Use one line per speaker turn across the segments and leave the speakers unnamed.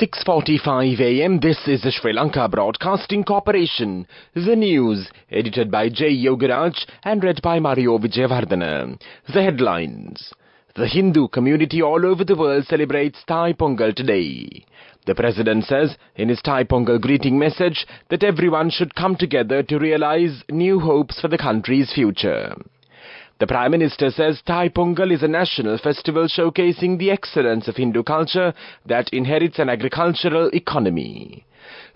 6:45 a.m. This is the Sri Lanka Broadcasting Corporation. The news, edited by J. Yogaraj and read by Mario Vijayavardhana. The headlines. The Hindu community all over the world celebrates Thai Pongal today. The President says in his Thai Pongal greeting message that everyone should come together to realize new hopes for the country's future. The Prime Minister says Thai Pongal is a national festival showcasing the excellence of Hindu culture that inherits an agricultural economy.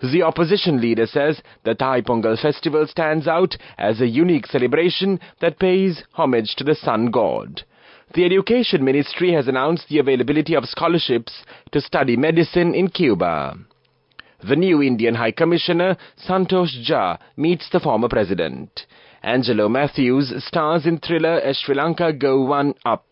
The opposition leader says the Thai Pongal festival stands out as a unique celebration that pays homage to the sun god. The Education Ministry has announced the availability of scholarships to study medicine in Cuba. The new Indian High Commissioner, Santosh Jha, meets the former president. Angelo Matthews stars in thriller as Sri Lanka Go One Up.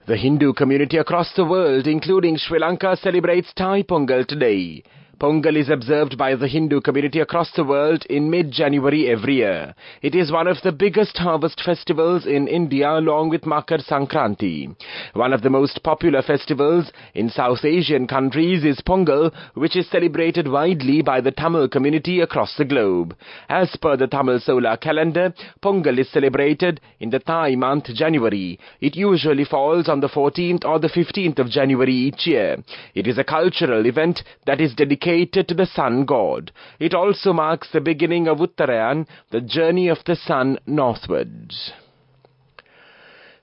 The Hindu community across the world, including Sri Lanka, celebrates Thai Pongal today. Pongal is observed by the Hindu community across the world in mid-January every year. It is one of the biggest harvest festivals in India along with Makar Sankranti. One of the most popular festivals in South Asian countries is Pongal, which is celebrated widely by the Tamil community across the globe. As per the Tamil solar calendar, Pongal is celebrated in the Thai month January. It usually falls on the 14th or the 15th of January each year. It is a cultural event that is dedicated to the sun god. It also marks the beginning of Uttarayan, the journey of the sun northwards.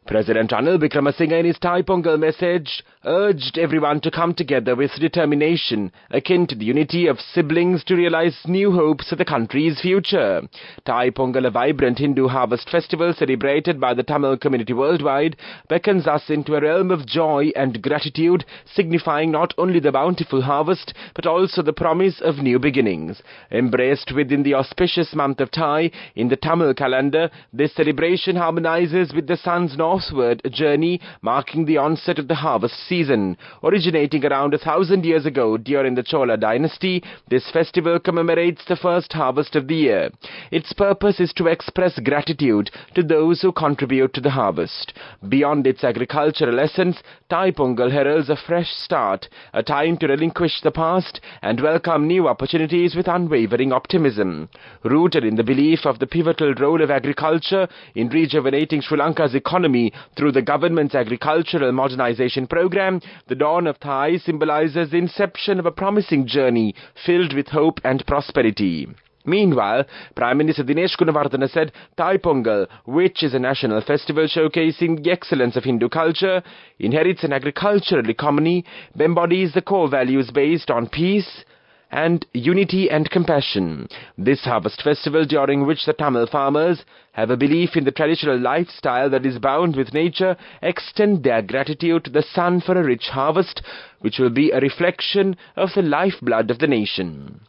President Ranil Wickremesinghe in his Thai Pongal message urged everyone to come together with determination akin to the unity of siblings to realize new hopes for the country's future. Thai Pongal, a vibrant Hindu harvest festival celebrated by the Tamil community worldwide, beckons us into a realm of joy and gratitude, signifying not only the bountiful harvest but also the promise of new beginnings. Embraced within the auspicious month of Thai in the Tamil calendar, this celebration harmonizes with the sun's northward journey, marking the onset of the harvest season. Originating around 1,000 years ago during the Chola dynasty, this festival commemorates the first harvest of the year. Its purpose is to express gratitude to those who contribute to the harvest. Beyond its agricultural essence, Thai Pongal heralds a fresh start, a time to relinquish the past and welcome new opportunities with unwavering optimism. Rooted in the belief of the pivotal role of agriculture in rejuvenating Sri Lanka's economy through the government's agricultural modernization program, the dawn of Thai symbolizes the inception of a promising journey filled with hope and prosperity. Meanwhile, Prime Minister Dinesh Gunawardena said Thai Pongal, which is a national festival showcasing the excellence of Hindu culture, inherits an agricultural economy, embodies the core values based on peace and unity and compassion. This harvest festival, during which the Tamil farmers have a belief in the traditional lifestyle that is bound with nature, extend their gratitude to the sun for a rich harvest, which will be a reflection of the lifeblood of the nation.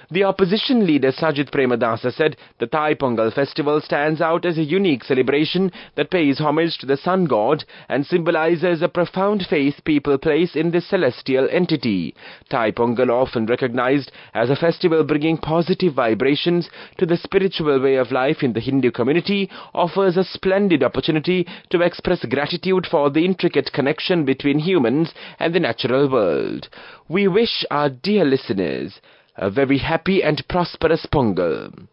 The opposition leader Sajith Premadasa said the Thai Pongal festival stands out as a unique celebration that pays homage to the sun god and symbolizes a profound faith people place in this celestial entity. Thai Pongal, often recognized as a festival bringing positive vibrations to the spiritual way of life in the Hindu community, offers a splendid opportunity to express gratitude for the intricate connection between humans and the natural world. We wish our dear listeners a very happy and prosperous Pongal.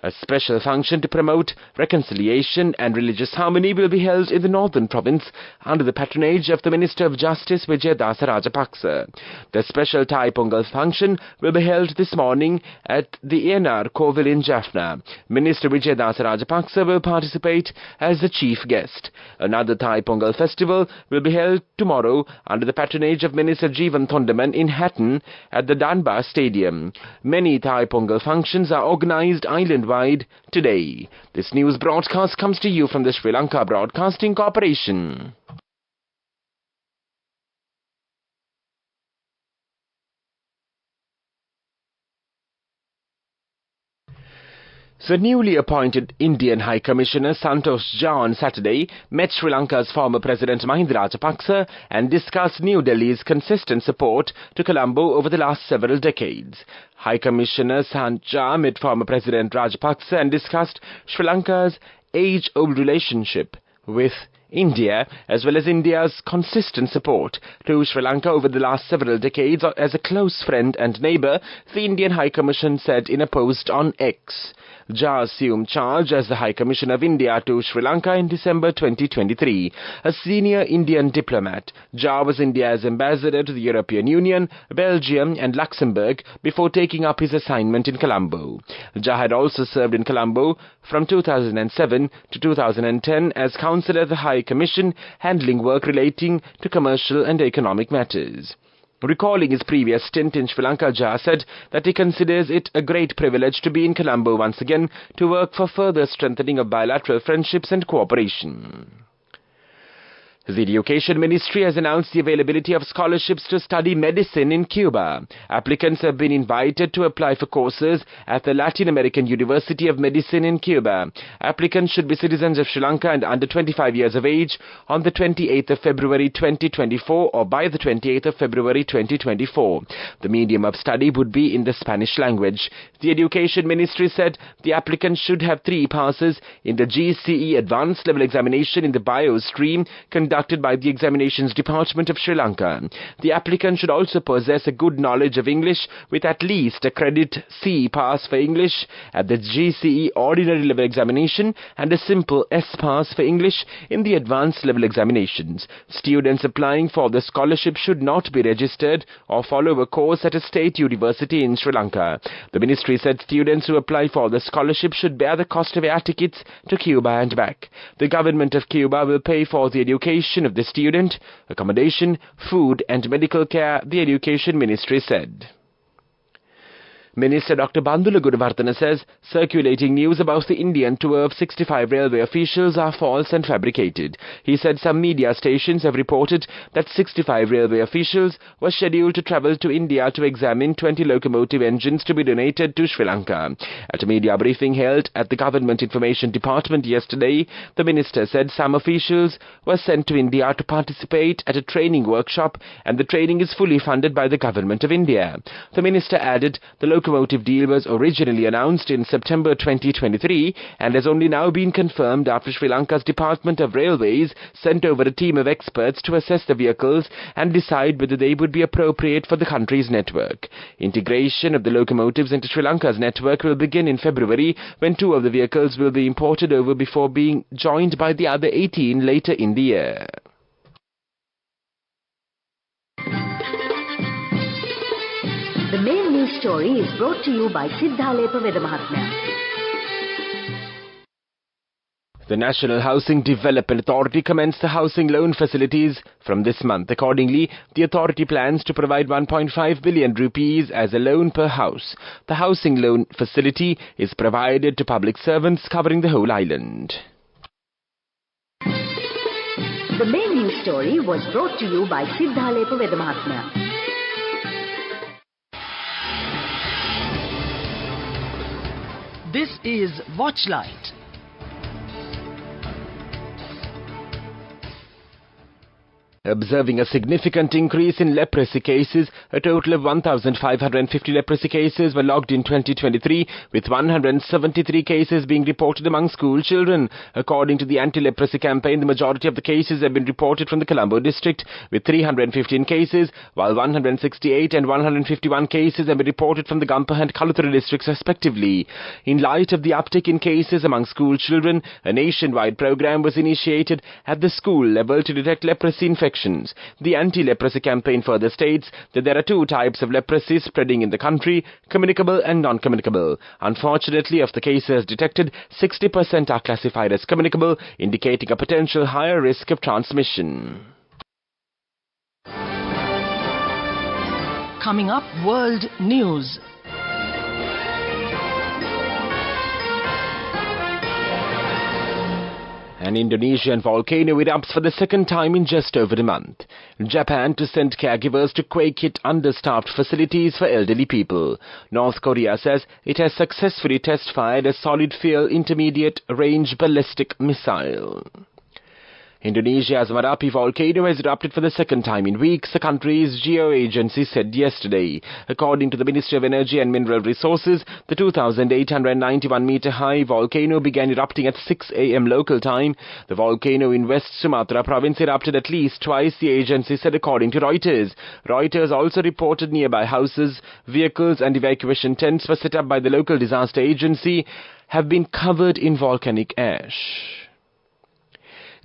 A special function to promote reconciliation and religious harmony will be held in the northern province under the patronage of the Minister of Justice Vijayadasa Rajapaksa. The special Thai Pongal function will be held this morning at the ENR Kovil in Jaffna. Minister Vijayadasa Rajapaksa will participate as the chief guest. Another Thai Pongal festival will be held tomorrow under the patronage of Minister Jeevan Thondaman in Hatton at the Danbar Stadium. Many Thai Pongal functions are organized island-wide today. This news broadcast comes to you from the Sri Lanka Broadcasting Corporation. The newly appointed Indian High Commissioner Santosh Jha on Saturday met Sri Lanka's former President Mahinda Rajapaksa and discussed New Delhi's consistent support to Colombo over the last several decades. High Commissioner Sant Jha met former President Rajapaksa and discussed Sri Lanka's age-old relationship with India, as well as India's consistent support to Sri Lanka over the last several decades as a close friend and neighbour, the Indian High Commission said in a post on X. Jha assumed charge as the High Commissioner of India to Sri Lanka in December 2023. A senior Indian diplomat, Jha was India's ambassador to the European Union, Belgium and Luxembourg before taking up his assignment in Colombo. Jha had also served in Colombo from 2007 to 2010 as Counsellor at the High Commission, handling work relating to commercial and economic matters. Recalling his previous stint in Sri Lanka, Jha said that he considers it a great privilege to be in Colombo once again to work for further strengthening of bilateral friendships and cooperation. The Education Ministry has announced the availability of scholarships to study medicine in Cuba. Applicants have been invited to apply for courses at the Latin American University of Medicine in Cuba. Applicants should be citizens of Sri Lanka and under 25 years of age on the 28th of February 2024 or by the 28th of February 2024. The medium of study would be in the Spanish language. The Education Ministry said the applicants should have 3 passes in the GCE Advanced Level Examination in the Bio stream conducted by the Examinations Department of Sri Lanka. The applicant should also possess a good knowledge of English with at least a credit C pass for English at the GCE Ordinary Level Examination and a simple S pass for English in the Advanced Level Examinations. Students applying for the scholarship should not be registered or follow a course at a state university in Sri Lanka. The ministry said students who apply for the scholarship should bear the cost of air tickets to Cuba and back. The government of Cuba will pay for the education of the student, accommodation, food and medical care, the Education Ministry said. Minister Dr. Bandula Gunavarthana says circulating news about the Indian tour of 65 railway officials are false and fabricated. He said some media stations have reported that 65 railway officials were scheduled to travel to India to examine 20 locomotive engines to be donated to Sri Lanka. At a media briefing held at the Government Information Department yesterday, the minister said some officials were sent to India to participate at a training workshop and the training is fully funded by the Government of India. The minister added the locomotive deal was originally announced in September 2023 and has only now been confirmed after Sri Lanka's Department of Railways sent over a team of experts to assess the vehicles and decide whether they would be appropriate for the country's network. Integration of the locomotives into Sri Lanka's network will begin in February, when 2 of the vehicles will be imported over before being joined by the other 18 later in the year.
The main news story is brought to you by Sinhala Mahatmya.
The National Housing Development Authority commenced the housing loan facilities from this month. Accordingly, the authority plans to provide 1.5 billion rupees as a loan per house. The housing loan facility is provided to public servants covering the whole island.
The main news story was brought to you by Sinhala Mahatmya.
This is Watchlight.
Observing a significant increase in leprosy cases, a total of 1,550 leprosy cases were logged in 2023, with 173 cases being reported among school children. According to the anti-leprosy campaign, the majority of the cases have been reported from the Colombo district, with 315 cases, while 168 and 151 cases have been reported from the Gampaha and Kaluthara districts respectively. In light of the uptick in cases among school children, a nationwide program was initiated at the school level to detect leprosy infections. The anti-leprosy campaign further states that there are 2 types of leprosy spreading in the country, communicable and non-communicable. Unfortunately, of the cases detected, 60% are classified as communicable, indicating a potential higher risk of transmission.
Coming up, World News.
An Indonesian volcano erupts for the 2nd time in just over a month. Japan to send caregivers to quake-hit understaffed facilities for elderly people. North Korea says it has successfully test-fired a solid-fuel intermediate-range ballistic missile. Indonesia's Merapi volcano has erupted for the second time in weeks, the country's geo-agency said yesterday. According to the Ministry of Energy and Mineral Resources, the 2,891-meter-high volcano began erupting at 6 a.m. local time. The volcano in West Sumatra province erupted at least twice, the agency said, according to Reuters. Reuters also reported nearby houses, vehicles and evacuation tents were set up by the local disaster agency have been covered in volcanic ash.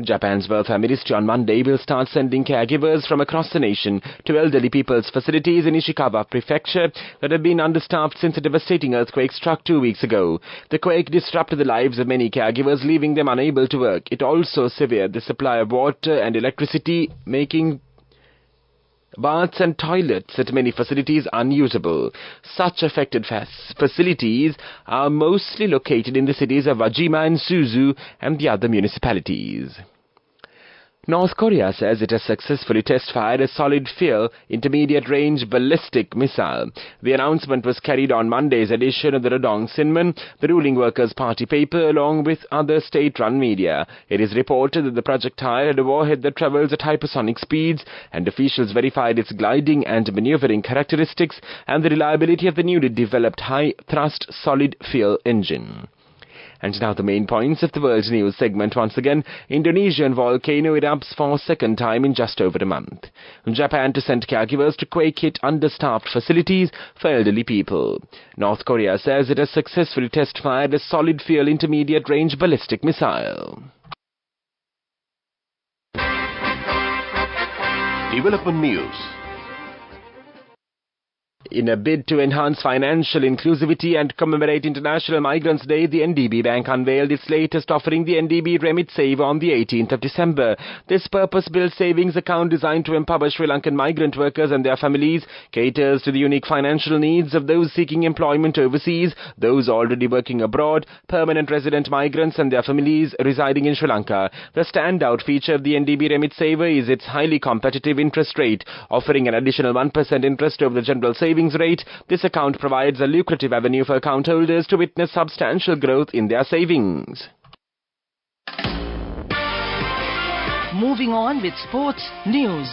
Japan's Welfare Ministry on Monday will start sending caregivers from across the nation to elderly people's facilities in Ishikawa Prefecture that have been understaffed since a devastating earthquake struck 2 weeks ago. The quake disrupted the lives of many caregivers, leaving them unable to work. It also severed the supply of water and electricity, making baths and toilets at many facilities unusable. Such affected facilities are mostly located in the cities of Wajima and Suzu and the other municipalities. North Korea says it has successfully test-fired a solid-fuel intermediate-range ballistic missile. The announcement was carried on Monday's edition of the Rodong Sinmun, the ruling Workers' Party paper, along with other state-run media. It is reported that the projectile had a warhead that travels at hypersonic speeds, and officials verified its gliding and maneuvering characteristics and the reliability of the newly developed high-thrust solid-fuel engine. And now the main points of the world news segment once again. Indonesian volcano erupts for a second time in just over a month. Japan to send caregivers to quake-hit understaffed facilities for elderly people. North Korea says it has successfully test-fired a solid-fuel intermediate-range ballistic missile.
Development news.
In a bid to enhance financial inclusivity and commemorate International Migrants' Day, the NDB Bank unveiled its latest offering, the NDB Remit Save, on the 18th of December. This purpose-built savings account designed to empower Sri Lankan migrant workers and their families caters to the unique financial needs of those seeking employment overseas, those already working abroad, permanent resident migrants and their families residing in Sri Lanka. The standout feature of the NDB Remit Saver is its highly competitive interest rate, offering an additional 1% interest over the general savings rate. This account provides a lucrative avenue for account holders to witness substantial growth in their savings.
Moving on with sports news.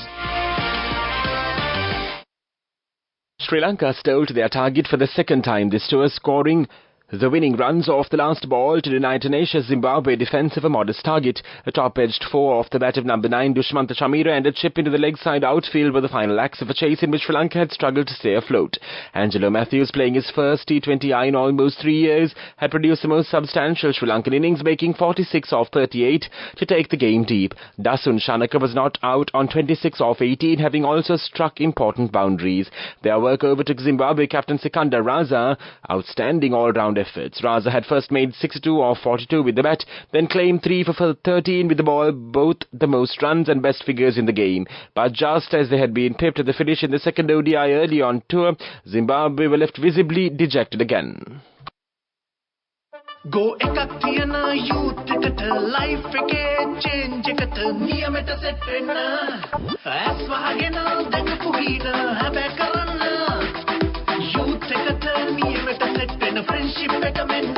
Sri Lanka stole to their target for the second time this tour, scoring the winning runs off the last ball to deny tenacious Zimbabwe defence of a modest target. A top-edged 4 off the bat of number 9 Dushmantha Chamira and a chip into the leg side outfield were the final acts of a chase in which Sri Lanka had struggled to stay afloat. Angelo Matthews, playing his first T20I in almost 3 years, had produced the most substantial Sri Lankan innings, making 46 off 38 to take the game deep. Dasun Shanaka was not out on 26 off 18, having also struck important boundaries. Their work overtook Zimbabwe captain Sikandar Raza. Outstanding all-round efforts. Raza had first made 62 off 42 with the bat, then claimed 3 for 13 with the ball, both the most runs and best figures in the game. But just as they had been pipped at the finish in the second ODI early on tour, Zimbabwe were left visibly dejected again.
Go ekak thiyana youth eකට life එකේ change එකට නියමෙට set වෙන්න ඇස් වහගෙන දැකපු ගීත හැබැයි කරන්න youth එකට නියමෙට set වෙන friendship එක මෙන්න.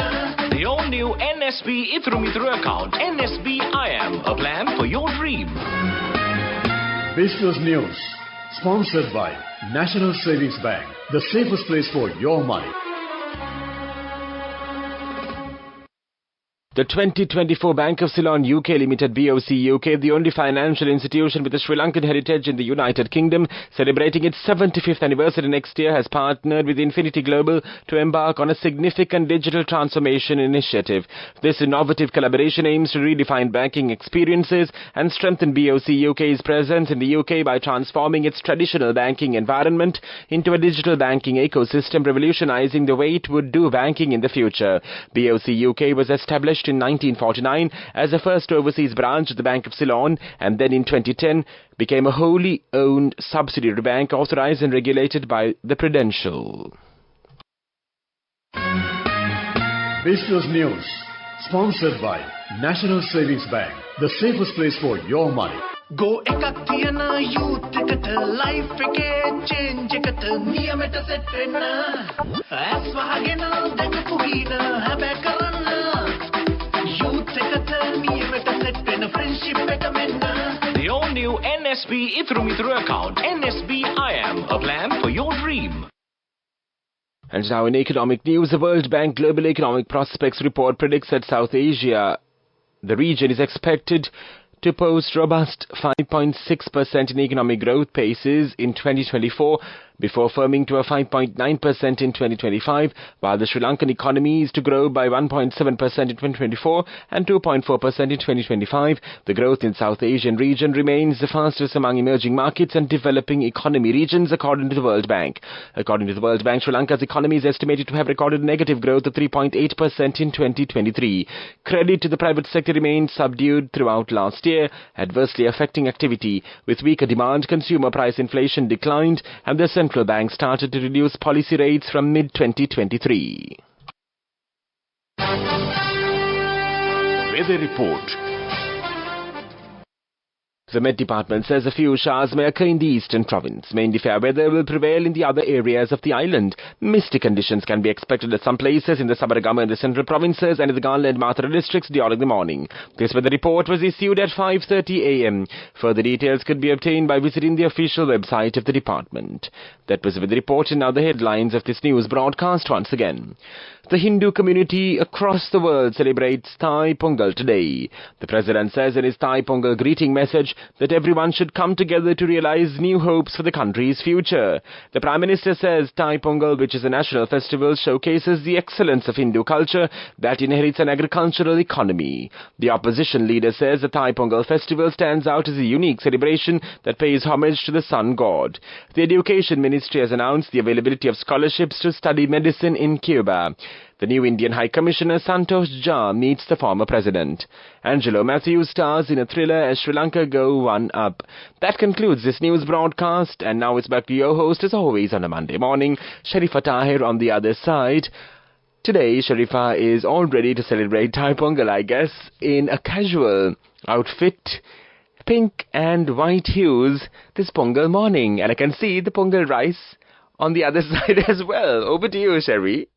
The all-new NSB Ithru Mithru account. NSB IM, a plan for your dream.
Business News, sponsored by National Savings Bank, the safest place for your money.
The 2024 Bank of Ceylon UK Limited BOC UK, the only financial institution with a Sri Lankan heritage in the United Kingdom, celebrating its 75th anniversary next year, has partnered with Infinity Global to embark on a significant digital transformation initiative. This innovative collaboration aims to redefine banking experiences and strengthen BOC UK's presence in the UK by transforming its traditional banking environment into a digital banking ecosystem, revolutionizing the way it would do banking in the future. BOC UK was established in 1949 as the first overseas branch of the Bank of Ceylon, and then in 2010 became a wholly owned subsidiary bank authorized and regulated by the Prudential.
Business News, sponsored by National Savings Bank, the safest place for your money.
Go ekak thiyana youth එකට life එකේ change එකට නියමෙට set වෙන්න ඇස් වහගෙන දැකපු ගීත හැබැයි කරන්න youth එකට නියමෙට set වෙන friendship එක මෙන්න.
The all-new NSB Ithru account. NSB IM, a plan for your dream.
And now in economic news, the World Bank Global Economic Prospects Report predicts that South Asia, the region, is expected to post robust 5.6% in economic growth paces in 2024 before firming to a 5.9% in 2025, while the Sri Lankan economy is to grow by 1.7% in 2024 and 2.4% in 2025. The growth in South Asian region remains the fastest among emerging markets and developing economy regions, according to the World Bank. According to the World Bank, Sri Lanka's economy is estimated to have recorded negative growth of 3.8% in 2023. Credit to the private sector remained subdued throughout last year, adversely affecting activity. With weaker demand, consumer price inflation declined, and the central bank started to reduce policy rates from mid-2023.
Weather report.
The Met Department says a few showers may occur in the eastern province. Mainly fair weather will prevail in the other areas of the island. Misty conditions can be expected at some places in the Sabaragama and the central provinces and in the Gala and Mathura districts during the morning. This weather report was issued at 5:30 a.m. Further details could be obtained by visiting the official website of the department. That was the weather report, and now the headlines of this news broadcast once again. The Hindu community across the world celebrates Thai Pongal today. The President says in his Thai Pongal greeting message that everyone should come together to realize new hopes for the country's future. The Prime Minister says Thai Pongal, which is a national festival, showcases the excellence of Hindu culture that inherits an agricultural economy. The opposition leader says the Thai Pongal festival stands out as a unique celebration that pays homage to the sun god. The Education Ministry has announced the availability of scholarships to study medicine in Cuba. The new Indian High Commissioner Santosh Jha meets the former president. Angelo Matthews stars in a thriller as Sri Lanka go one up. That concludes this news broadcast, and now it's back to your host as always on a Monday morning, Sharifa Tahir on the other side. Today, Sharifa is all ready to celebrate Thai Pongal, I guess, in a casual outfit, pink and white hues, this Pongal morning. And I can see the Pongal rice on the other side as well. Over to you, Shari.